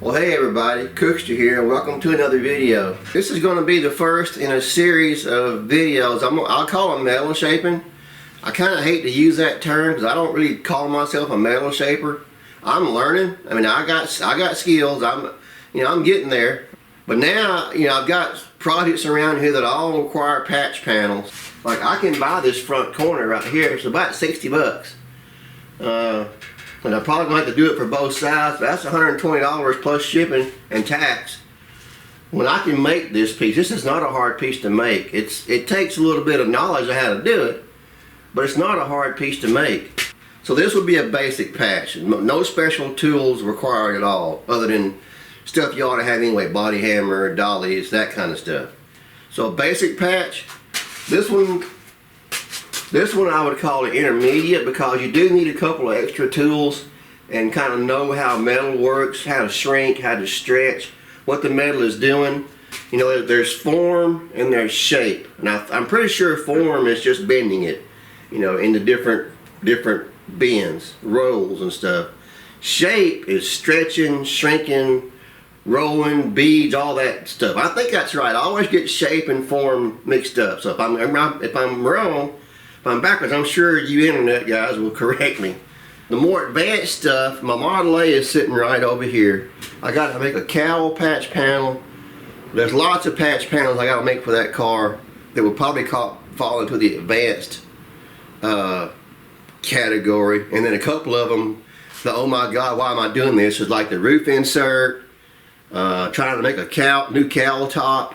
Well, hey everybody, Cookster here, and welcome to another video. This is going to be the first in a series of videos. I'll call them metal shaping. I kind of hate to use that term because I don't really call myself a metal shaper. I'm learning. I mean, I got skills. I'm getting there. But now, I've got projects around here that all require patch panels. Like I can buy this front corner right here. It's about 60 bucks. And I'm probably going to have to do it for both sides. But that's $120 plus shipping and tax. When I can make this piece, this is not a hard piece to make. It takes a little bit of knowledge of how to do it, but it's not a hard piece to make. So this would be a basic patch. No special tools required at all, other than stuff you ought to have anyway, body hammer, dollies, that kind of stuff. So a basic patch. This one I would call it intermediate because you do need a couple of extra tools and kind of know how metal works, how to shrink, how to stretch, what the metal is doing. There's form and there's shape. And I'm pretty sure form is just bending it, into different bends, rolls and stuff. Shape is stretching, shrinking, rolling, beads, all that stuff. I think that's right. I always get shape and form mixed up. So if I'm wrong, if I'm backwards, I'm sure you internet guys will correct me. The more advanced stuff, my Model A is sitting right over here. I got to make a cowl patch panel. There's lots of patch panels I got to make for that car that will probably fall into the advanced category. And then a couple of them, oh my God, why am I doing this? Is like the roof insert, trying to make a new cowl top.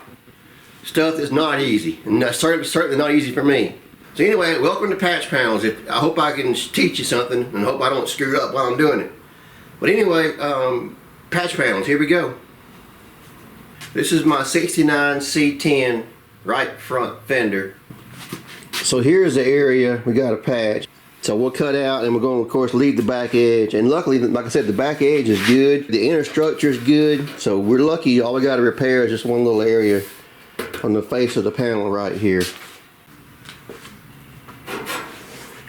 Stuff that's not easy, and that's certainly not easy for me. So anyway, welcome to patch panels. I hope I can teach you something and hope I don't screw up while I'm doing it. But anyway, patch panels, here we go. This is my 69 C10 right front fender. So here's the area we got a patch. So we'll cut out and we're going to, of course, leave the back edge. And luckily, like I said, the back edge is good. The inner structure is good. So we're lucky. All we got to repair is just one little area on the face of the panel right here.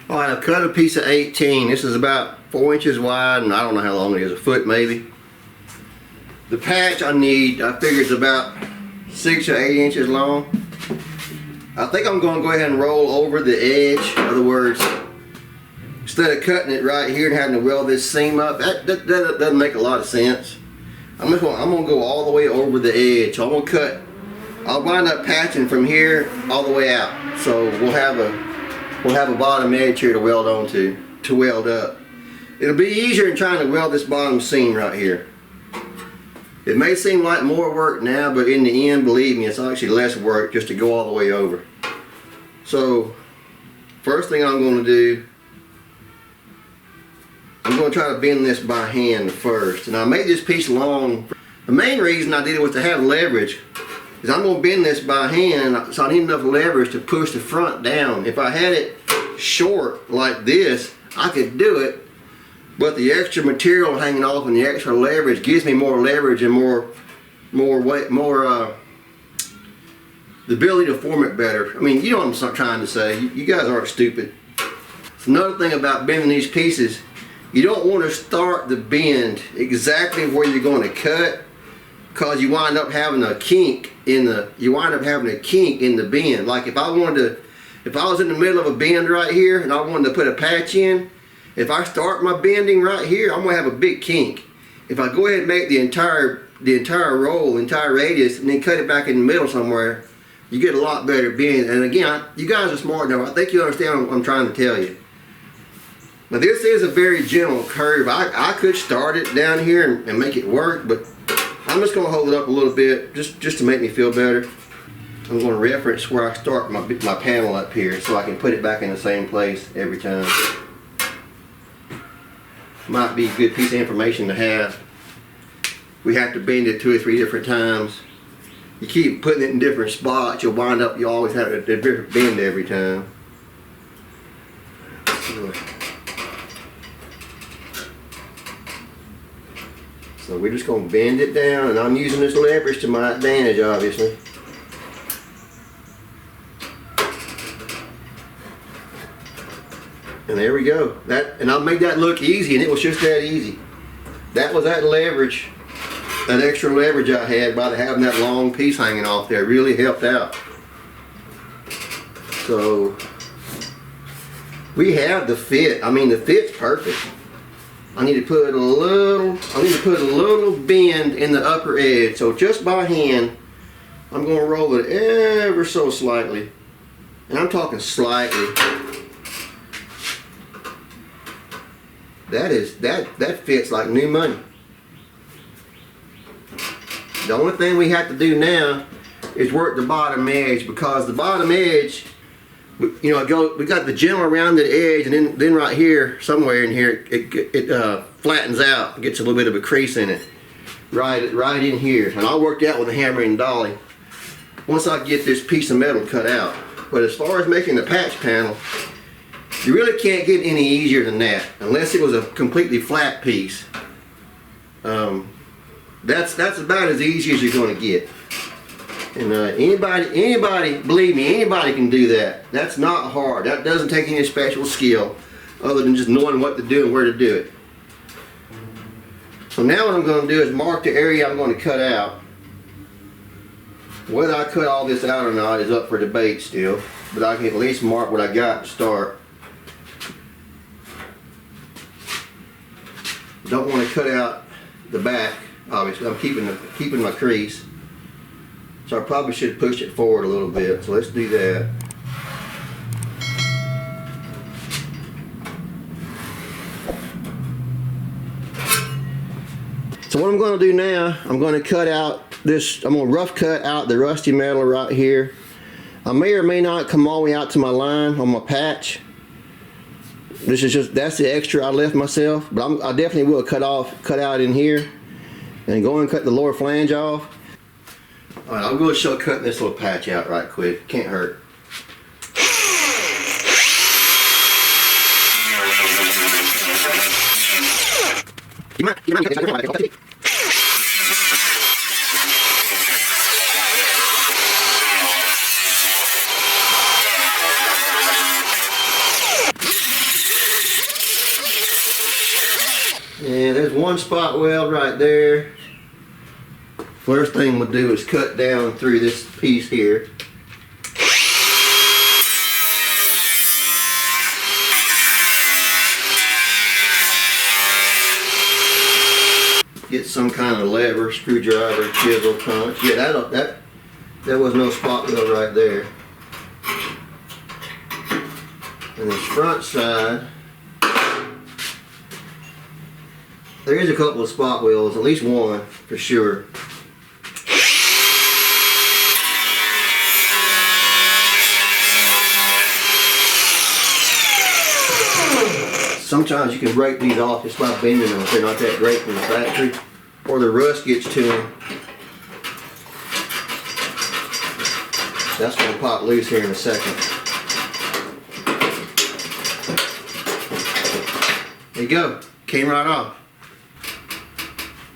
Alright, I've cut a piece of 18. This is about 4 inches wide, and I don't know how long it is, a foot maybe. The patch I figure it's about 6 or 8 inches long. I think I'm going to go ahead and roll over the edge. In other words, instead of cutting it right here and having to weld this seam up, that doesn't make a lot of sense. I'm going to go all the way over the edge. So I'll wind up patching from here all the way out. So we'll have a bottom edge here to weld onto, to weld up. It'll be easier than trying to weld this bottom seam right here. It may seem like more work now, but in the end, believe me, it's actually less work just to go all the way over. So, first thing I'm going to do, I'm going to try to bend this by hand first. And I made this piece long. The main reason I did it was to have leverage. Is I'm going to bend this by hand, so I need enough leverage to push the front down. If I had it short like this, I could do it, but the extra material hanging off and the extra leverage gives me more leverage and more weight, the ability to form it better. I mean, you know what I'm trying to say. You guys aren't stupid. Another thing about bending these pieces, you don't want to start the bend exactly where you're going to cut, because you wind up having a kink in the bend. Like if I was in the middle of a bend right here and I wanted to put a patch in, if I start my bending right here, I'm gonna have a big kink. If I go ahead and make the entire roll, entire radius, and then cut it back in the middle somewhere, you get a lot better bend. And again, you guys are smart now. I think you understand what I'm trying to tell you. Now this is a very gentle curve. I could start it down here and make it work, but I'm just going to hold it up a little bit just to make me feel better. I'm going to reference where I start my panel up here so I can put it back in the same place every time. Might be a good piece of information to have. We have to bend it 2 or 3 different times. You keep putting it in different spots, you always have a different bend every time. So we're just going to bend it down, and I'm using this leverage to my advantage, obviously. And there we go. And I made that look easy, and it was just that easy. That was that leverage that extra leverage I had by having that long piece hanging off there really helped out. So we have the fit. I mean, the fit's perfect. I need to put a little bend in the upper edge. So just by hand, I'm going to roll it ever so slightly, and I'm talking slightly. That fits like new money. The only thing we have to do now is work the bottom edge, because the bottom edge, you know, we got the gentle around the edge, and then right here, somewhere in here, it flattens out, gets a little bit of a crease in it, right in here. And I'll work that with a hammer and dolly once I get this piece of metal cut out. But as far as making the patch panel, you really can't get any easier than that, unless it was a completely flat piece. That's about as easy as you're going to get. And anybody, believe me, anybody can do that. That's not hard. That doesn't take any special skill other than just knowing what to do and where to do it. So now what I'm going to do is mark the area I'm going to cut out. Whether I cut all this out or not is up for debate still, but I can at least mark what I got to start. Don't want to cut out the back, obviously. I'm keeping my crease. So I probably should push it forward a little bit. So let's do that. So what I'm going to do now, I'm going to cut out this, I'm going to rough cut out the rusty metal right here. I may or may not come all the way out to my line on my patch. This is just, that's the extra I left myself, but I definitely will cut out in here and go and cut the lower flange off. Alright, I'm going to show cutting this little patch out right quick. Can't hurt. Yeah, there's one spot weld right there. First thing we'll do is cut down through this piece here. Get some kind of lever, screwdriver, chisel, punch. Yeah, that was no spot weld right there. And this front side, there is a couple of spot welds, at least one for sure. Sometimes you can break these off just by bending them if they're not that great from the factory, or the rust gets to them. That's going to pop loose here in a second. There you go, came right off.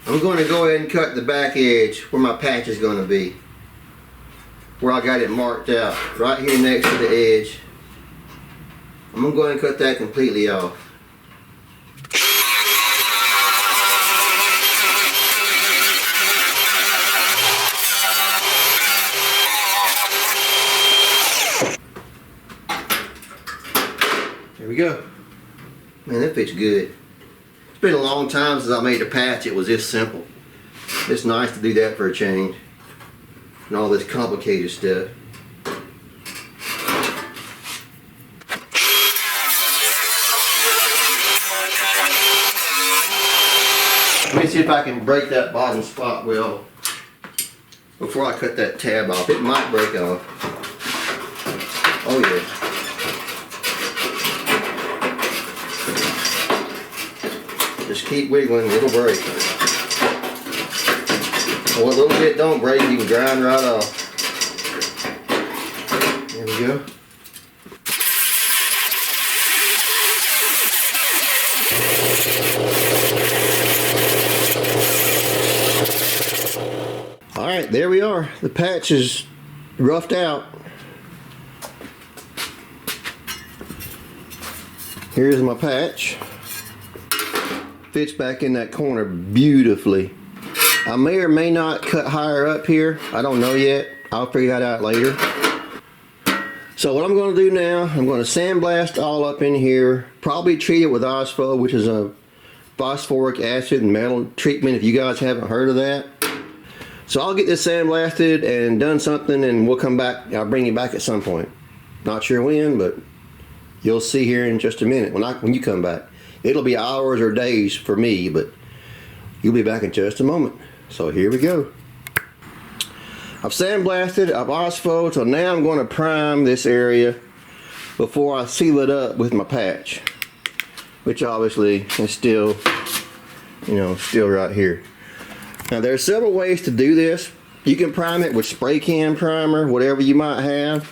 I'm going to go ahead and cut the back edge where my patch is going to be, where I got it marked out, right here next to the edge. I'm going to go ahead and cut that completely off. There we go. Man, that fits good. It's been a long time since I made a patch. It was this simple. It's nice to do that for a change. And all this complicated stuff. Let me see if I can break that bottom spot weld before I cut that tab off. It might break off. Oh yeah. Just keep wiggling, it'll break. What little bit don't break, you can grind right off. There we go. Alright, there we are. The patch is roughed out. Here's my patch. Fits back in that corner beautifully. I may or may not cut higher up here. I don't know yet. I'll figure that out later. So what I'm going to do now, I'm going to sandblast all up in here. Probably treat it with OSPO, which is a phosphoric acid and metal treatment, if you guys haven't heard of that. So I'll get this sandblasted and done something, and we'll come back. I'll bring you back at some point. Not sure when, but you'll see here in just a minute when you come back. It'll be hours or days for me, but you'll be back in just a moment. So here we go. I've sandblasted, I've OSPO'd, so now I'm going to prime this area before I seal it up with my patch, which obviously is still, still right here. Now there's several ways to do this. You can prime it with spray can primer, whatever you might have.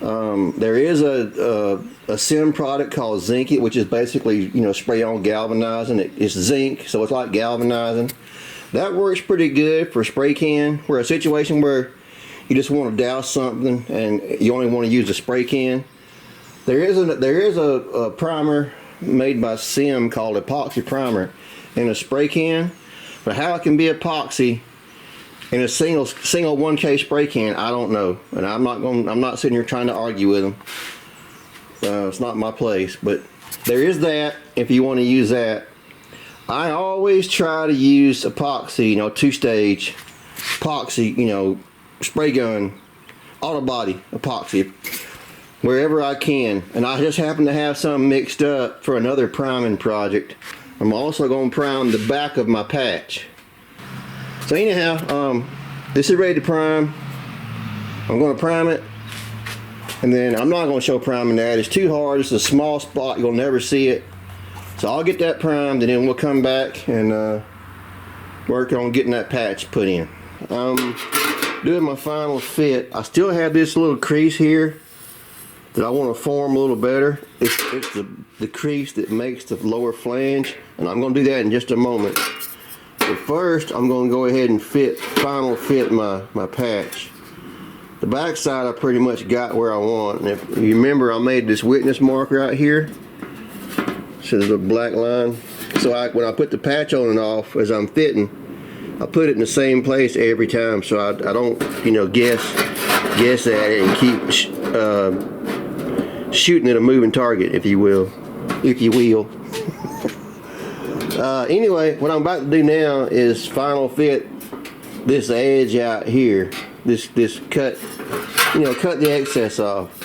There is a sim product called Zinc It, which is basically, spray on galvanizing. It's zinc, so it's like galvanizing. That works pretty good for spray can. For a situation where you just want to douse something and you only want to use a spray can, there is a primer made by Sim called epoxy primer in a spray can. But how it can be epoxy in a single 1K spray can, I don't know, and I'm not sitting here trying to argue with them. It's not my place, but there is that if you want to use that. I always try to use epoxy, two-stage epoxy, spray gun, auto body epoxy, wherever I can. And I just happen to have some mixed up for another priming project. I'm also going to prime the back of my patch. So anyhow, this is ready to prime. I'm going to prime it, and then I'm not going to show priming that. It's too hard. It's a small spot. You'll never see it. So I'll get that primed, and then we'll come back and work on getting that patch put in. Doing my final fit. I still have this little crease here that I want to form a little better. It's the crease that makes the lower flange, and I'm going to do that in just a moment. But first, I'm going to go ahead and final fit my patch. The back side I pretty much got where I want. And if you remember, I made this witness mark right here. So there's a black line. So when I put the patch on and off as I'm fitting, I put it in the same place every time, so I don't, guess at it and keep shooting at a moving target, if you will. Anyway, what I'm about to do now is final fit this edge out here. This cut, cut the excess off.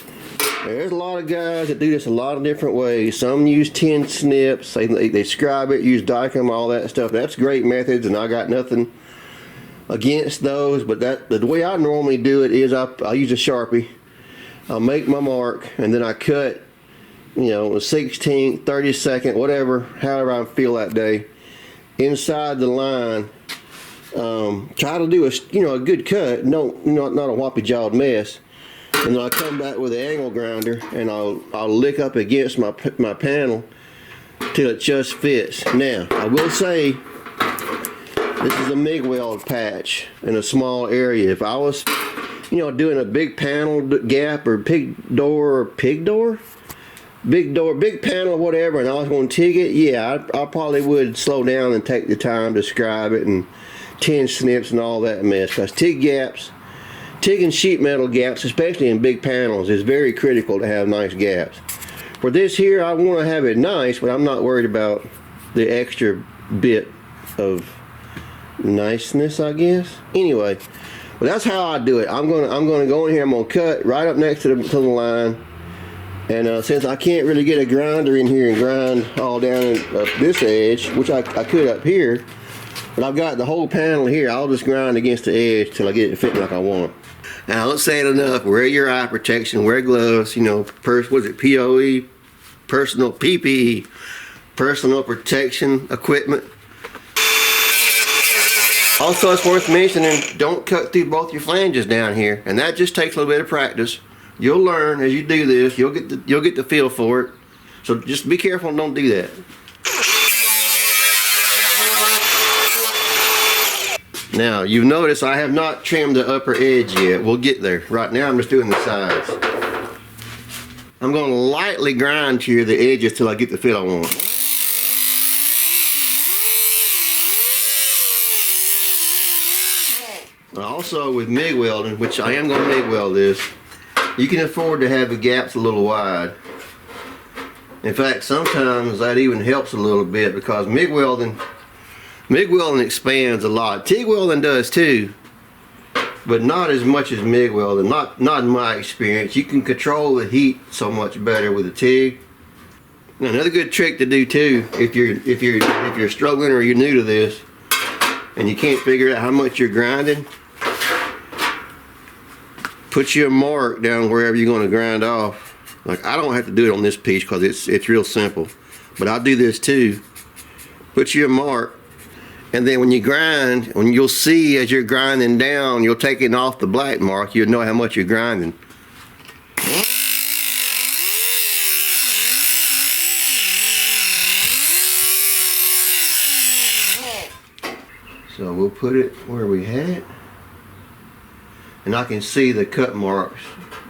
There's a lot of guys that do this a lot of different ways. Some use tin snips, they scribe it, use Dicom, all that stuff. That's great methods, and I got nothing against those. But the way I normally do it is I use a Sharpie. I'll make my mark, and then I cut, a 16th, 32nd, whatever, however I feel that day, inside the line. Try to do a good cut, not a whoppy jawed mess. And then I'll come back with an angle grinder, and I'll lick up against my panel till it just fits. Now, I will say, this is a MIG weld patch in a small area. If I was, doing a big panel gap or big panel or whatever, and I was going to TIG it, yeah, I probably would slow down and take the time to scribe it and tin snips and all that mess. Because TIG and sheet metal gaps, especially in big panels, is very critical to have nice gaps. For this here, I want to have it nice, but I'm not worried about the extra bit of niceness, I guess. Anyway, but that's how I do it. I'm gonna go in here. I'm gonna cut right up next to the line, and since I can't really get a grinder in here and grind all down up this edge, which I could up here, but I've got the whole panel here, I'll just grind against the edge till I get it fitting like I want. Now, don't say it enough. Wear your eye protection, wear gloves, what is it, POE? Personal PPE, personal protection equipment. Also, it's worth mentioning, don't cut through both your flanges down here, and that just takes a little bit of practice. You'll learn as you do this. You'll get the feel for it. So just be careful and don't do that. Now, you've noticed I have not trimmed the upper edge yet. We'll get there. Right now, I'm just doing the sides. I'm going to lightly grind here the edges till I get the fit I want. Also with MIG welding, which I am going to MIG weld this, you can afford to have the gaps a little wide. In fact, sometimes that even helps a little bit because MIG welding expands a lot. TIG welding does too, but not as much as MIG welding. Not in my experience. You can control the heat so much better with a TIG. Now, another good trick to do too, if you're struggling or you're new to this, and you can't figure out how much you're grinding, put your mark down wherever you're going to grind off. Like, I don't have to do it on this piece because it's real simple, but I'll do this too. Put your mark, and then when you grind, when you'll see as you're grinding down, you'll take it off the black mark, you'll know how much you're grinding. So we'll put it where we had it, and I can see the cut marks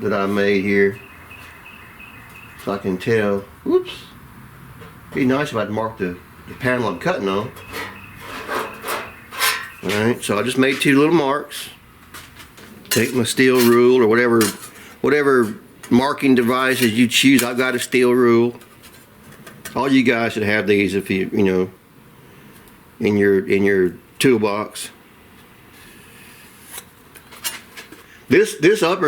that I made here, so I can tell. Whoops! Be nice if I'd mark the panel I'm cutting on. All right, so I just made 2 little marks. Take my steel rule or whatever marking devices you choose. I've got a steel rule. All you guys should have these if you know in your toolbox. This up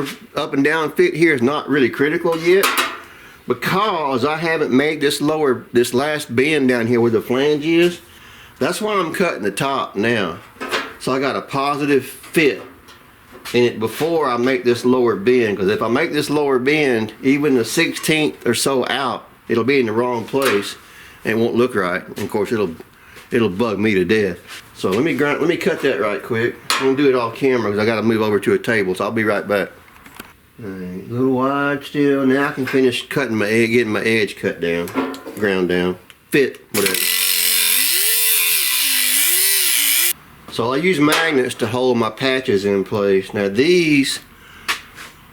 and down fit here is not really critical yet because I haven't made this last bend down here where the flange is. That's why I'm cutting the top now. So I got a positive fit in it before I make this lower bend, because if I make this lower bend even the 16th or so out, it'll be in the wrong place and it won't look right, and of course it'll bug me to death. So let me cut that right quick. I'm gonna do it off camera because I got to move over to a table, so I'll be right back. All right, a little wide still. Now I can finish cutting my edge, getting my edge cut down, ground down, fit, whatever. So I use magnets to hold my patches in place. Now these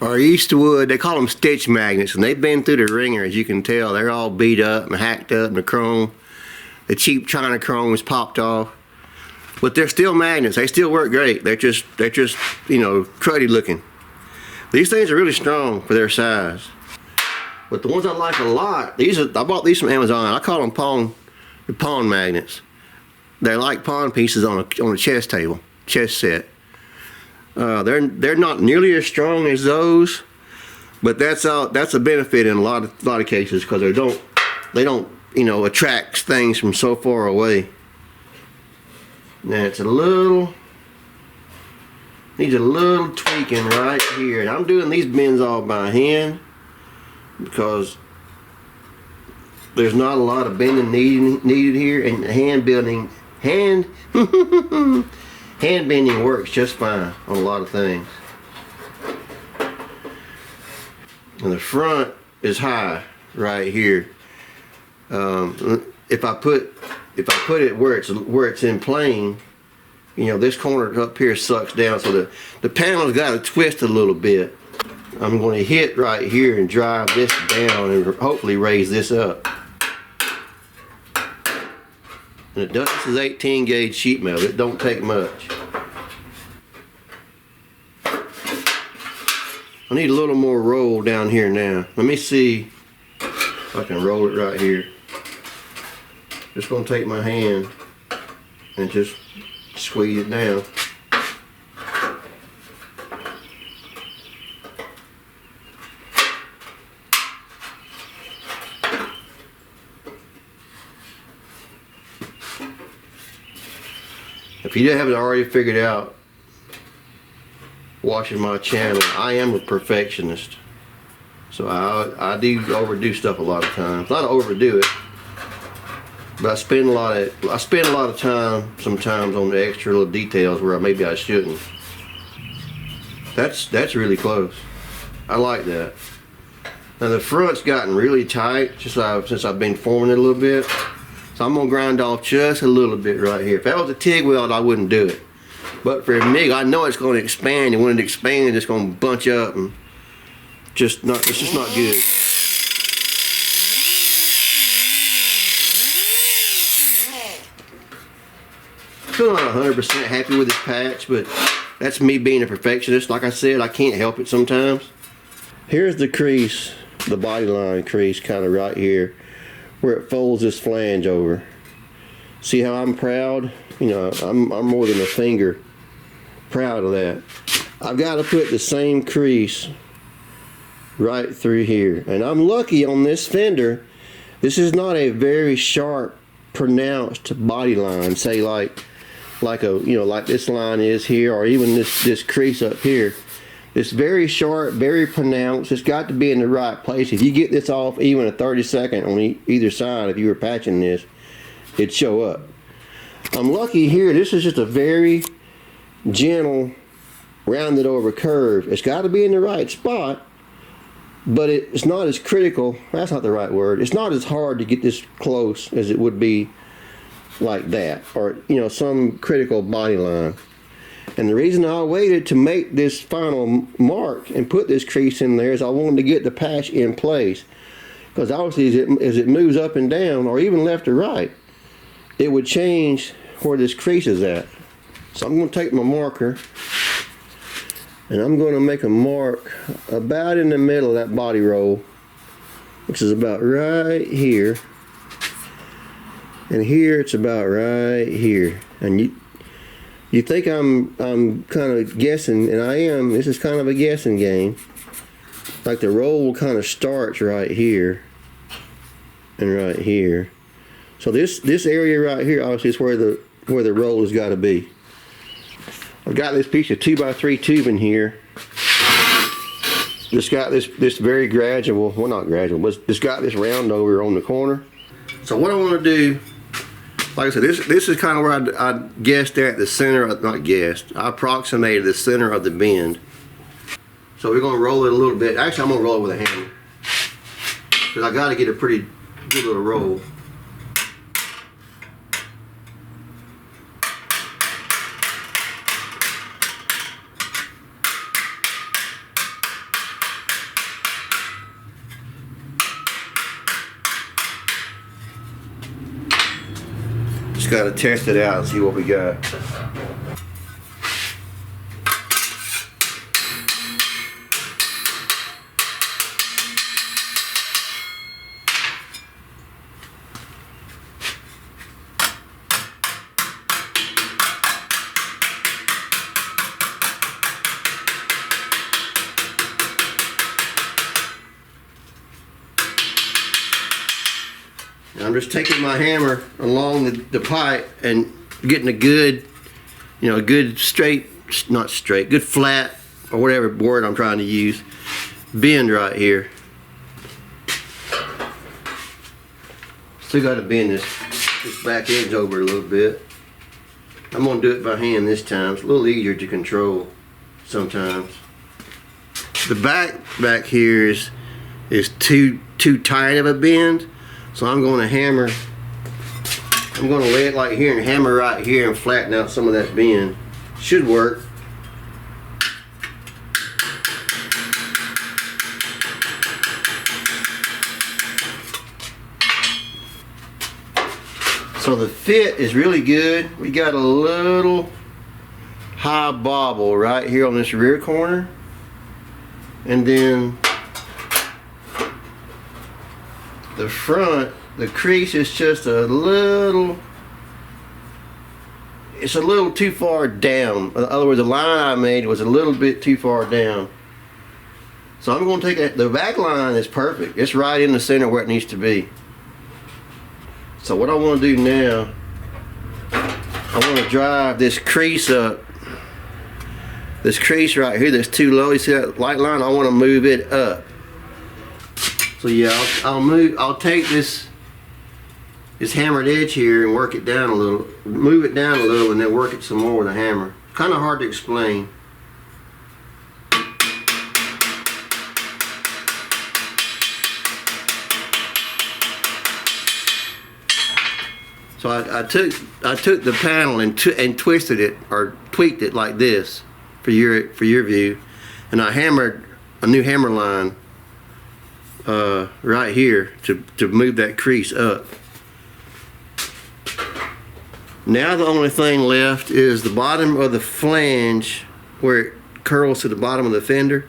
are Eastwood, they call them stitch magnets, and they've been through the ringer, as you can tell. They're all beat up and hacked up, and the chrome, the cheap China chrome is popped off. But they're still magnets. They still work great. They're just you know, cruddy looking. These things are really strong for their size. But the ones I like a lot, I bought these from Amazon. I call them pawn magnets. They're like pawn pieces on a chess table, chess set. They're not nearly as strong as those, but that's a benefit in a lot of cases, because they don't you know, attract things from so far away. Now it's needs a little tweaking right here, and I'm doing these bends all by hand because there's not a lot of bending needed here, and hand bending works just fine on a lot of things. And the front is high right here. If I put it where it's in plane, you know, this corner up here sucks down, so the panel's got to twist a little bit. I'm going to hit right here and drive this down and hopefully raise this up. And this is 18 gauge sheet metal. It don't take much. I need a little more roll down here now. Let me see if I can roll it right here. Just gonna take my hand and just squeeze it down. If you haven't already figured out, watching my channel, I am a perfectionist. So I do overdo stuff a lot of times. Not to overdo it, but I spend a lot of time sometimes on the extra little details where maybe I shouldn't. That's really close. I like that. Now the front's gotten really tight since I've been forming it a little bit. So I'm gonna grind off just a little bit right here. If that was a TIG weld, I wouldn't do it. But for a MIG, I know it's gonna expand, and when it expands, it's gonna bunch up and it's just not good. Still not 100% happy with this patch, but That's me being a perfectionist. Like I said, I can't help it sometimes. Here's the crease, the body line crease, kind of right here, where it folds this flange over. See how I'm proud? You know, I'm more than a finger proud of that. I've got to put the same crease right through here. And I'm lucky on this fender, this is not a very sharp, pronounced body line. Say like a, you know, like this line is here, or even this crease up here. It's very sharp, very pronounced. It's got to be in the right place. If you get this off even a 32nd on either side, if you were patching this, it'd show up. I'm lucky here. This is just a very gentle, rounded over curve. It's got to be in the right spot, but it's not as critical. That's not the right word. It's not as hard to get this close as it would be like that, or, you know, some critical body line. And the reason I waited to make this final mark and put this crease in there is I wanted to get the patch in place, because obviously as it moves up and down, or even left or right, it would change where this crease is at. So I'm going to take my marker and I'm going to make a mark about in the middle of that body roll, which is about right here. And here it's about right here. And you think I'm kind of guessing, and I am. This is kind of a guessing game. Like the roll kind of starts right here and right here. So this area right here obviously is where the roll has got to be. I've got this piece of 2x3 tubing here. It's got this very gradual, well, not gradual, but it's got this round over on the corner. So what I want to do, like I said, this is kind of where I guessed at the center of, not guessed, I approximated the center of the bend. So we're going to roll it a little bit. Actually, I'm going to roll it with a hammer, because I got to get a pretty good little roll. Just got to test it out and see what we got. I'm just taking my hammer along the pipe and getting a good, you know, a good straight, not straight, good flat, or whatever word I'm trying to use, bend right here. Still got to bend this back edge over a little bit. I'm going to do it by hand this time. It's a little easier to control sometimes. The back here is too tight of a bend. So I'm going to hammer, I'm going to lay it like here and hammer right here and flatten out some of that bend. Should work. So the fit is really good. We got a little high bobble right here on this rear corner. And then the front, the crease is just a little, it's a little too far down. In other words, the line I made was a little bit too far down. So I'm going to take the back line is perfect. It's right in the center where it needs to be. So what I want to do now, I want to drive this crease up. This crease right here that's too low, you see that light line? I want to move it up. So yeah, I'll take this hammered edge here and work it down a little, move it down a little, and then work it some more with a hammer. Kind of hard to explain. So I took the panel and twisted it, or tweaked it like this for your view, and I hammered a new hammer line right here to move that crease up. Now the only thing left is the bottom of the flange where it curls to the bottom of the fender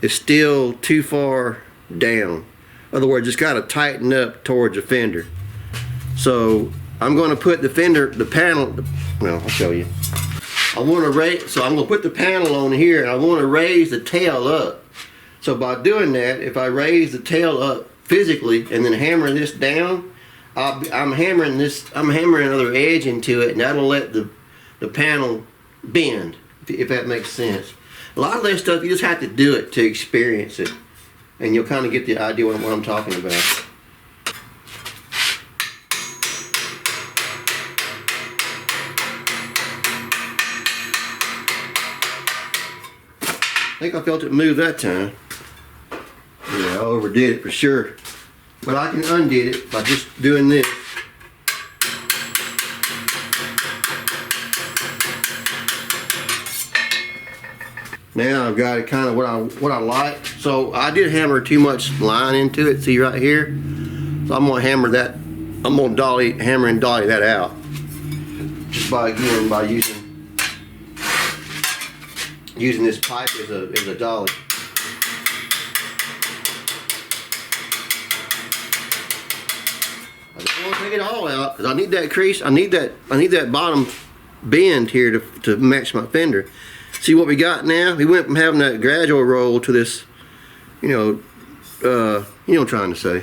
is still too far down. In other words, it's got to tighten up towards the fender. So I'm going to put the fender, the panel, well, I'll show you. I want to raise, so I'm going to put the panel on here, and I want to raise the tail up. So by doing that, if I raise the tail up physically and then hammer this down, I'm hammering another edge into it, and that'll let the panel bend, if that makes sense. A lot of that stuff, you just have to do it to experience it, and you'll kind of get the idea what I'm talking about. I think I felt it move that time. Yeah, I overdid it for sure. But I can undid it by just doing this. Now I've got it kind of what I like. So I did hammer too much line into it. See right here? So I'm gonna hammer that. I'm gonna hammer and dolly that out. Just by using this pipe as a dolly. I don't want to take it all out because I need that crease. I need that bottom bend here to match my fender. See what we got now? We went from having that gradual roll to this, you know what I'm trying to say.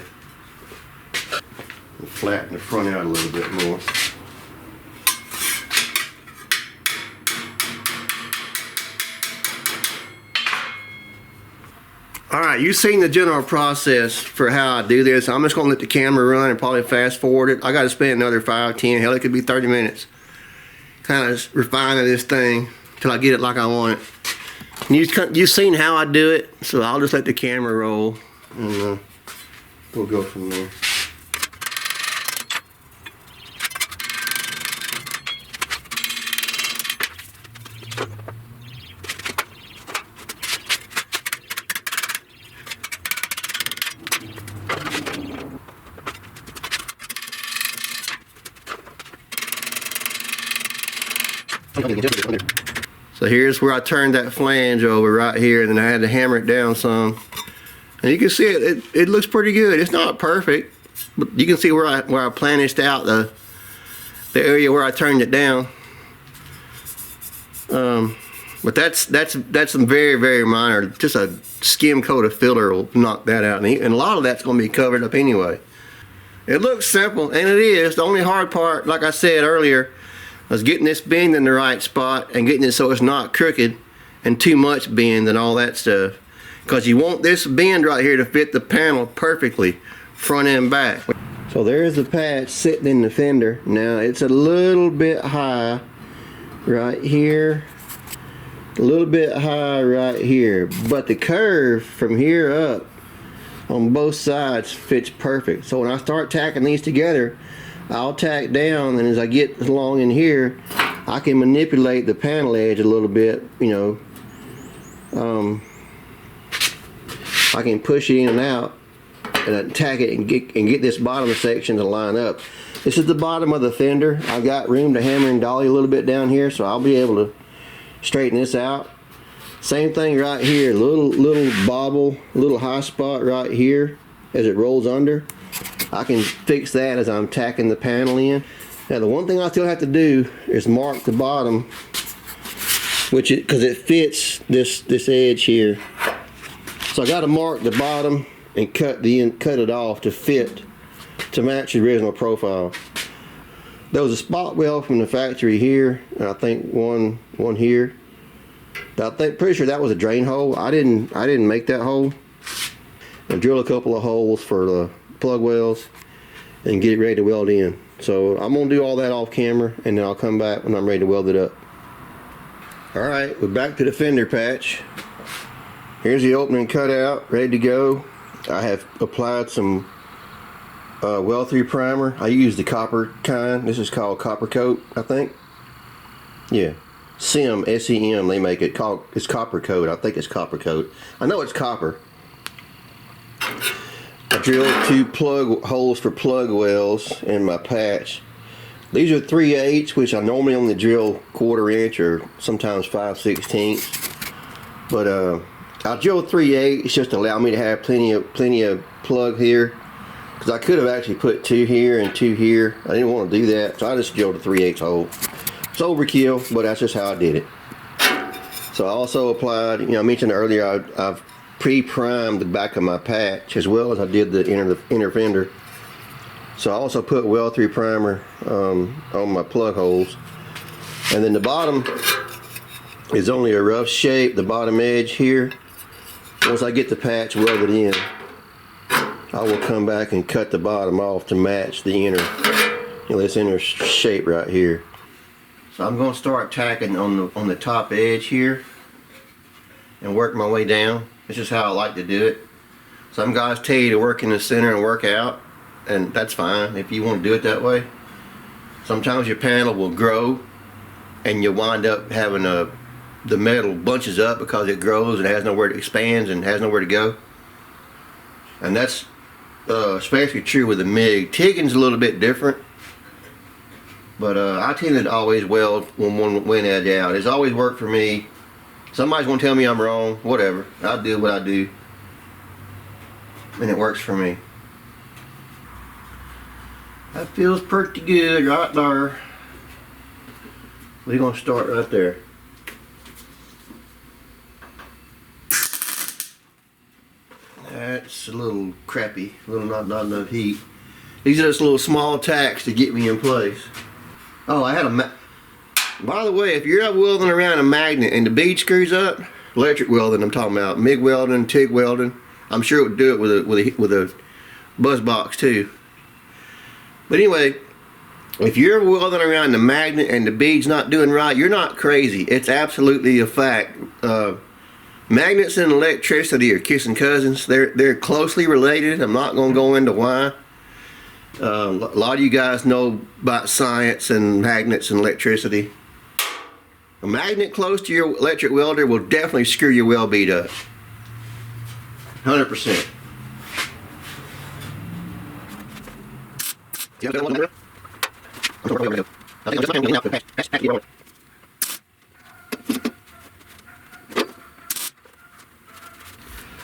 Flatten the front out a little bit more. Alright, you've seen the general process for how I do this. I'm just going to let the camera run and probably fast forward it. I got to spend another 5, 10, hell it could be 30 minutes kind of refining this thing till I get it like I want it. You've seen how I do it, so I'll just let the camera roll and we'll go from there. So here's where I turned that flange over right here, and then I had to hammer it down some. And you can see it looks pretty good. It's not perfect, but you can see where I planished out the area where I turned it down. But that's some very, very minor. Just a skim coat of filler will knock that out, and a lot of that's going to be covered up anyway. It looks simple, and it is. The only hard part, like I said earlier, was getting this bend in the right spot and getting it so it's not crooked and too much bend and all that stuff. Because you want this bend right here to fit the panel perfectly, front and back. So there's the patch sitting in the fender. Now it's a little bit high right here, a little bit high right here, but the curve from here up on both sides fits perfect. So when I start tacking these together, I'll tack down, and as I get along in here, I can manipulate the panel edge a little bit, you know. I can push it in and out and attack it and get this bottom section to line up. This is the bottom of the fender. I've got room to hammer and dolly a little bit down here, so I'll be able to straighten this out. Same thing right here, little bobble, little high spot right here as it rolls under. I can fix that as I'm tacking the panel in. Now the one thing I still have to do is mark the bottom, because it fits this edge here. So I got to mark the bottom and cut it off to match the original profile. There was a spot weld from the factory here, and I think one here. Pretty sure that was a drain hole. I didn't make that hole. I drilled a couple of holes for the plug welds and get it ready to weld in. So I'm gonna do all that off camera, and then I'll come back when I'm ready to weld it up. Alright, we're back to the fender patch. Here's the opening cut out, ready to go. I have applied some weld through primer. I use the copper kind. This is called copper coat, I think. Yeah, SEM, S-E-M, they make it. It's copper coat. I think it's copper coat. I know it's copper. I drilled 2 plug holes for plug welds in my patch. These are 3/8, which I normally only drill 1/4 inch or sometimes 5/16. But I drilled 3/8 just to allow me to have plenty of plug here, because I could have actually put 2 here and 2 here. I didn't want to do that, so I just drilled a 3/8 hole. It's overkill, but that's just how I did it. So I also applied, you know, I mentioned earlier I've pre-primed the back of my patch as well as I did the inner fender. So I also put weld through primer on my plug holes. And then the bottom is only a rough shape, the bottom edge here. Once I get the patch welded in, I will come back and cut the bottom off to match the inner, you know, this inner shape right here. So I'm going to start tacking on the top edge here and work my way down. This is how I like to do it. Some guys tell you to work in the center and work out, and that's fine if you want to do it that way. Sometimes your panel will grow and you wind up having the metal bunches up because it grows and has nowhere to expand and has nowhere to go. And that's especially true with the MIG. TIGging's a little bit different, but I tend to always weld one edge out. It's always worked for me. Somebody's gonna tell me I'm wrong, whatever. I do what I do, and it works for me. That feels pretty good right there. We're gonna start right there. That's a little crappy, not enough heat. These are just little small tacks to get me in place. Oh, I had by the way, if you're out welding around a magnet and the bead screws up, electric welding I'm talking about, MIG welding, TIG welding, I'm sure it would do it with a buzz box too. But anyway, if you're welding around the magnet and the bead's not doing right, you're not crazy. It's absolutely a fact. Magnets and electricity are kissing cousins. They're closely related. I'm not going to go into why. A lot of you guys know about science and magnets and electricity. A magnet close to your electric welder will definitely screw your weld bead up. 100%.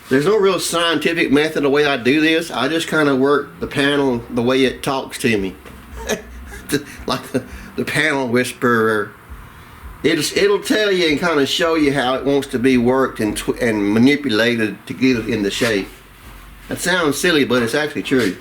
There's no real scientific method the way I do this. I just kind of work the panel the way it talks to me. Like the panel whisperer. It'll tell you and kind of show you how it wants to be worked and manipulated to get it into shape. That sounds silly, but it's actually true.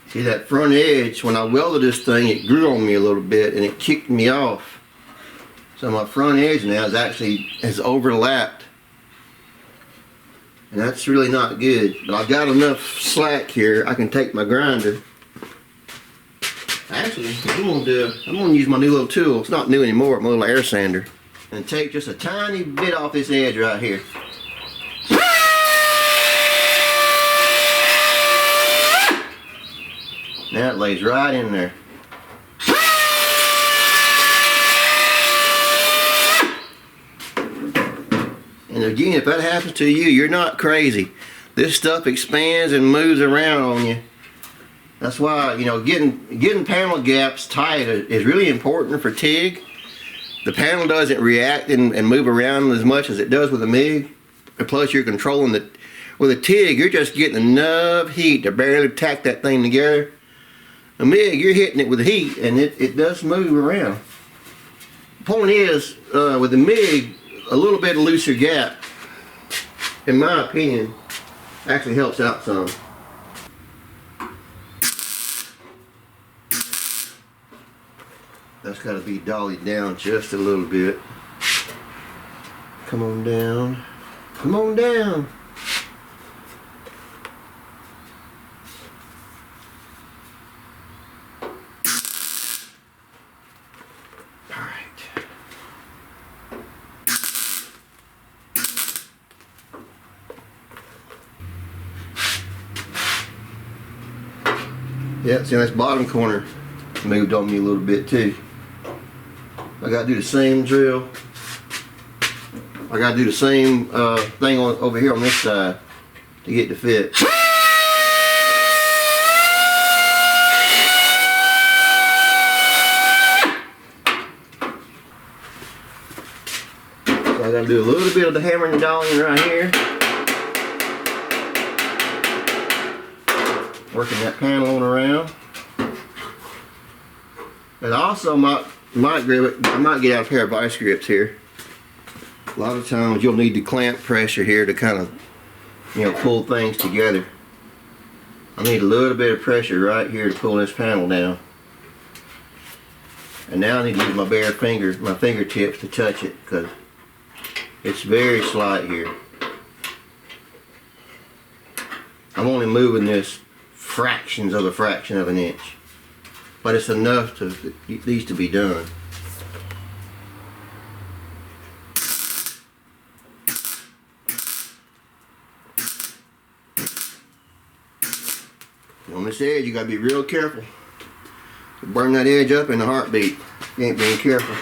See that front edge, when I welded this thing, it grew on me a little bit and it kicked me off. So my front edge now has overlapped. And that's really not good. But I've got enough slack here, I can take my grinder. Actually, I'm gonna use my new little tool. It's not new anymore, my little air sander. And take just a tiny bit off this edge right here. Now it lays right in there. And again, if that happens to you, you're not crazy. This stuff expands and moves around on you. That's why, you know, getting panel gaps tight is really important for TIG. The panel doesn't react and move around as much as it does with a MIG. And plus, you're controlling with a TIG, you're just getting enough heat to barely tack that thing together. A MIG, you're hitting it with the heat, and it does move around. The point is, with the MIG, a little bit of looser gap, in my opinion, actually helps out some. That's got to be dollied down just a little bit. Come on down. Come on down. Yeah, see, this bottom corner moved on me a little bit too. I got to do the same drill I gotta do the same thing over here on this side to get the fit. So I gotta do a little bit of the hammering and dollying right here. Working that panel on around. And I also might grab it. I might get out a pair of vice grips here. A lot of times you'll need the clamp pressure here to kind of, you know, pull things together. I need a little bit of pressure right here to pull this panel down. And now I need to use my bare fingers, my fingertips to touch it because it's very slight here. I'm only moving this fractions of a fraction of an inch. But it's enough to these to be done. On this edge, you gotta be real careful. You burn that edge up in a heartbeat. You ain't being careful.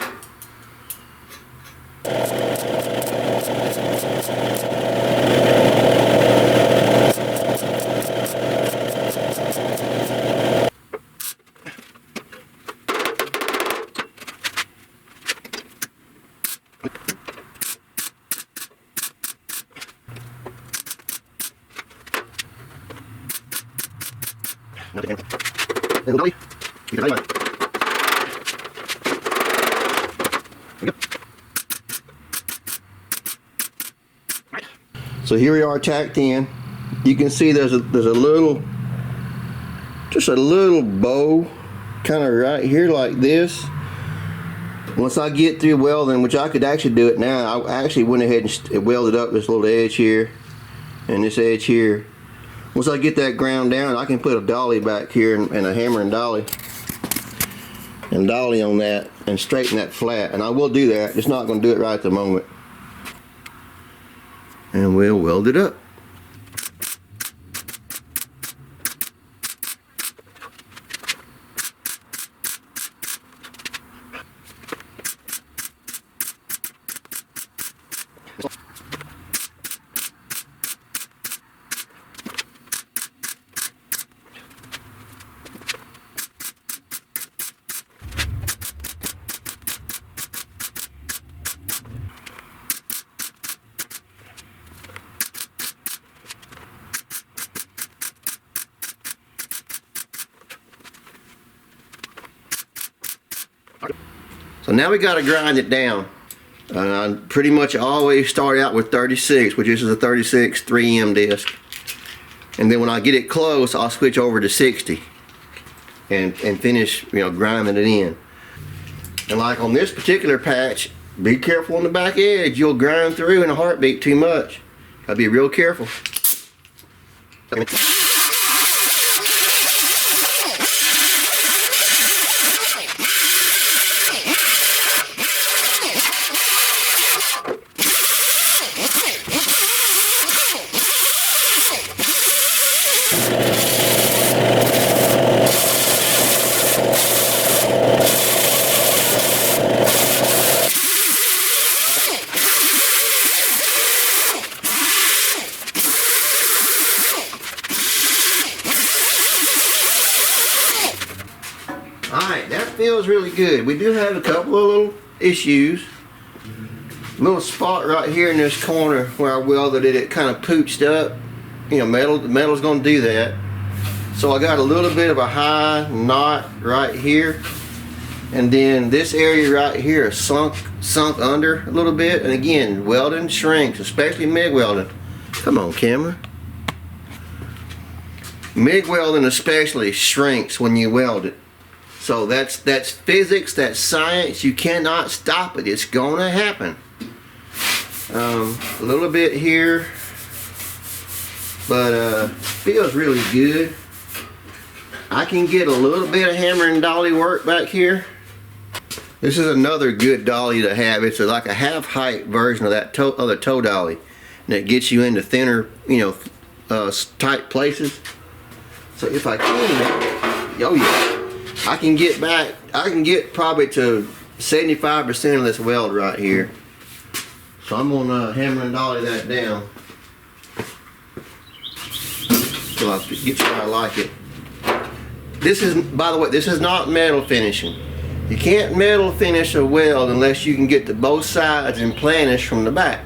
Dolly. So here we are tacked in. You can see there's a little, just a little bow kind of right here like this. Once I get through welding, which I could actually do it now, I actually went ahead and welded up this little edge here and this edge here. Once I get that ground down, I can put a dolly back here and a hammer and dolly on that and straighten that flat. And I will do that, just not going to do it right at the moment. And we'll weld it up. So now we got to grind it down. I pretty much always start out with 36, which is a 36 3M disc. And then when I get it close, I'll switch over to 60 and finish, you know, grinding it in. And like on this particular patch, be careful on the back edge. You'll grind through in a heartbeat too much. Gotta be real careful. Alright, that feels really good. We do have a couple of little issues. Little spot right here in this corner where I welded it, it kind of pooched up. You know, the metal's going to do that. So I got a little bit of a high knot right here. And then this area right here is sunk under a little bit. And again, welding shrinks, especially MIG welding. Come on, camera. MIG welding especially shrinks when you weld it. So that's physics, that's science. You cannot stop it. It's gonna happen. A little bit here, but feels really good. I can get a little bit of hammer and dolly work back here. This is another good dolly to have. It's like a half height version of that other toe dolly, and it gets you into thinner, you know, tight places. So if I can, oh yeah. I can get probably to 75% of this weld right here. So I'm gonna hammer and dolly that down till I get to where I like it. This is, by the way, this is not metal finishing. You can't metal finish a weld unless you can get to both sides and planish from the back,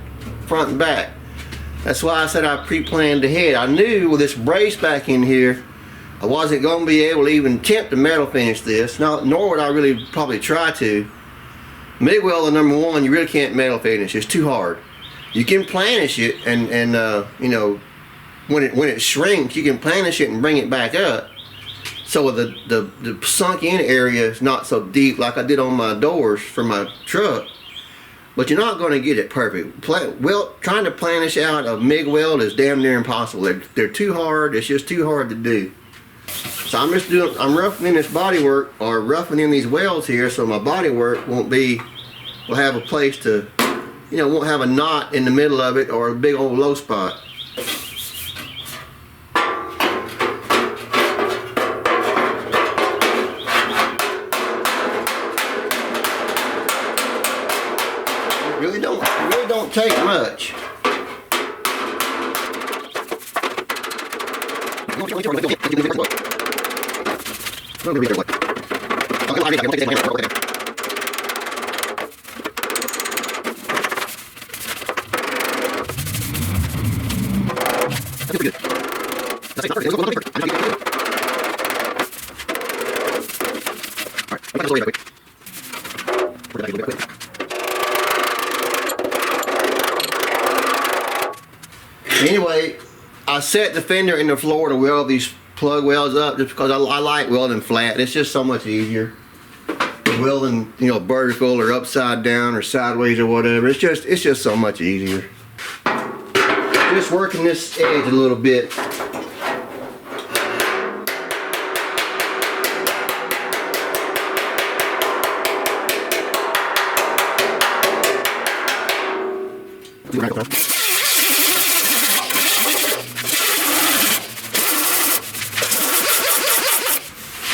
front and back. That's why I said I pre-planned ahead. I knew with this brace back in here, I wasn't going to be able to even attempt to metal finish this, nor would I really probably try to. MIG welding, number one, you really can't metal finish. It's too hard. You can planish it, and you know, when it shrinks, you can planish it and bring it back up. So the sunk in area is not so deep like I did on my doors for my truck. But you're not going to get it perfect. Trying to planish out a MIG weld is damn near impossible. They're too hard. It's just too hard to do. So I'm roughing in this body work, or roughing in these welds here, so my body work will have a place to, you know, won't have a knot in the middle of it or a big old low spot. It really don't take much. Anyway, I set the fender in the floor to weld these plug welds up just because I like welding flat. It's just so much easier than welding, you know, vertical or upside down or sideways or whatever. It's just so much easier. Just working this edge a little bit.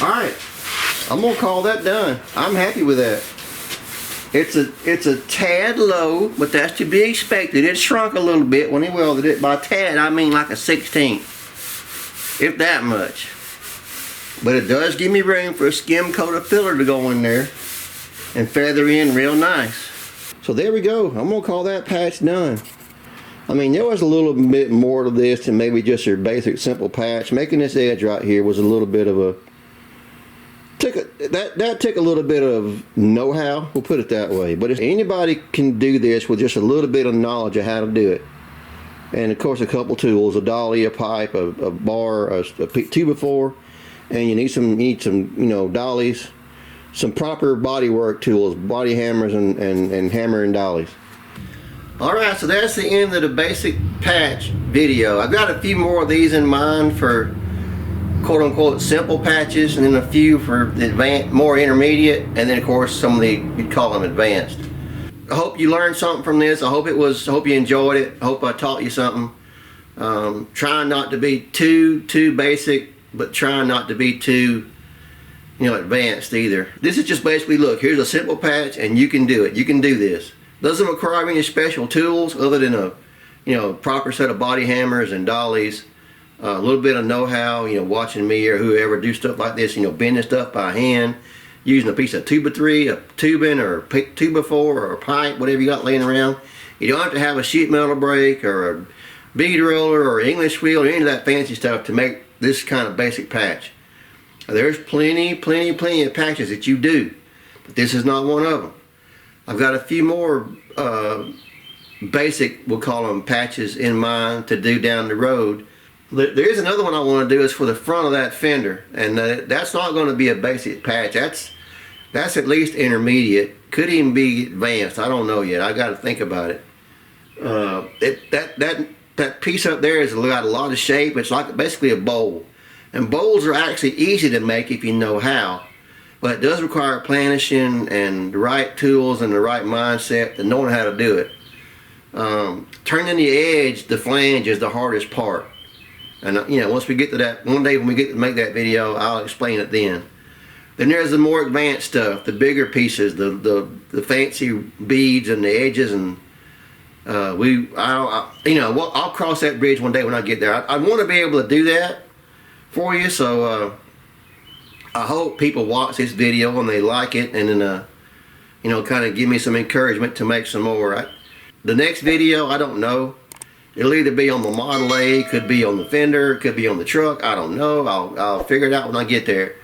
Alright, I'm gonna call that done. I'm happy with that. It's a tad low, but that's to be expected. It shrunk a little bit when he welded it. By tad, I mean like a 16th, if that much. But it does give me room for a skim coat of filler to go in there and feather in real nice. So there we go. I'm gonna call that patch done. I mean, there was a little bit more to this than maybe just your basic simple patch. Making this edge right here was a little bit of a that took a little bit of know-how, we'll put it that way. But if anybody can do this with just a little bit of knowledge of how to do it, and of course a couple tools, a dolly, a pipe, a bar, a 2x4, and you need some you know, dollies, some proper body work tools, body hammers and hammer and dollies. Alright, so that's the end of the basic patch video. I've got a few more of these in mind for quote-unquote simple patches, and then a few for the advanced, more intermediate, and then of course some of the, you'd call them advanced. I hope you learned something from this. I hope you enjoyed it. I hope I taught you something. Trying not to be too basic, but trying not to be too, you know, advanced either. This is just basically, look, here's a simple patch and you can do it. You can do this. Doesn't require any special tools other than a, you know, proper set of body hammers and dollies. A little bit of know-how, you know, watching me or whoever do stuff like this, you know, bending stuff by hand, using a piece of 2x3, a tubing, or 2x4, or a pipe, whatever you got laying around. You don't have to have a sheet metal brake or a bead roller or English wheel or any of that fancy stuff to make this kind of basic patch. There's plenty of patches that you do, but this is not one of them. I've got a few more basic, we'll call them patches, in mind to do down the road. There is another one I want to do. Is for the front of that fender, and that's not going to be a basic patch. That's at least intermediate. Could even be advanced. I don't know yet. I got to think about it. That piece up there has got a lot of shape. It's like basically a bowl, and bowls are actually easy to make if you know how. But it does require planishing and the right tools and the right mindset and knowing how to do it. Turning the edge, the flange, is the hardest part. And you know, once we get to that, one day when we get to make that video, I'll explain it then. Then there's the more advanced stuff, the bigger pieces, the fancy beads and the edges and You know, I'll cross that bridge one day when I get there. I want to be able to do that for you, so I hope people watch this video and they like it, and then you know, kind of give me some encouragement to make some more. The next video, I don't know. It'll either be on the Model A, could be on the Fender, could be on the truck. I don't know. I'll figure it out when I get there.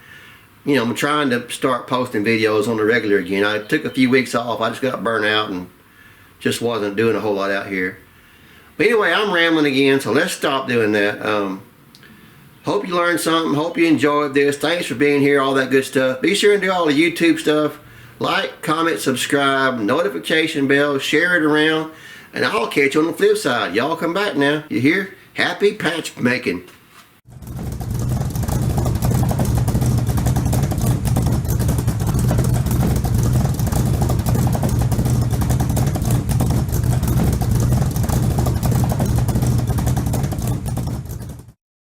You know, I'm trying to start posting videos on the regular again. I took a few weeks off. I just got burnt out and just wasn't doing a whole lot out here. But anyway, I'm rambling again, so let's stop doing that. Hope you learned something. Hope you enjoyed this. Thanks for being here, all that good stuff. Be sure and do all the YouTube stuff. Like, comment, subscribe, notification bell, share it around, and I'll catch you on the flip side. Y'all come back now. You hear? Happy patch making.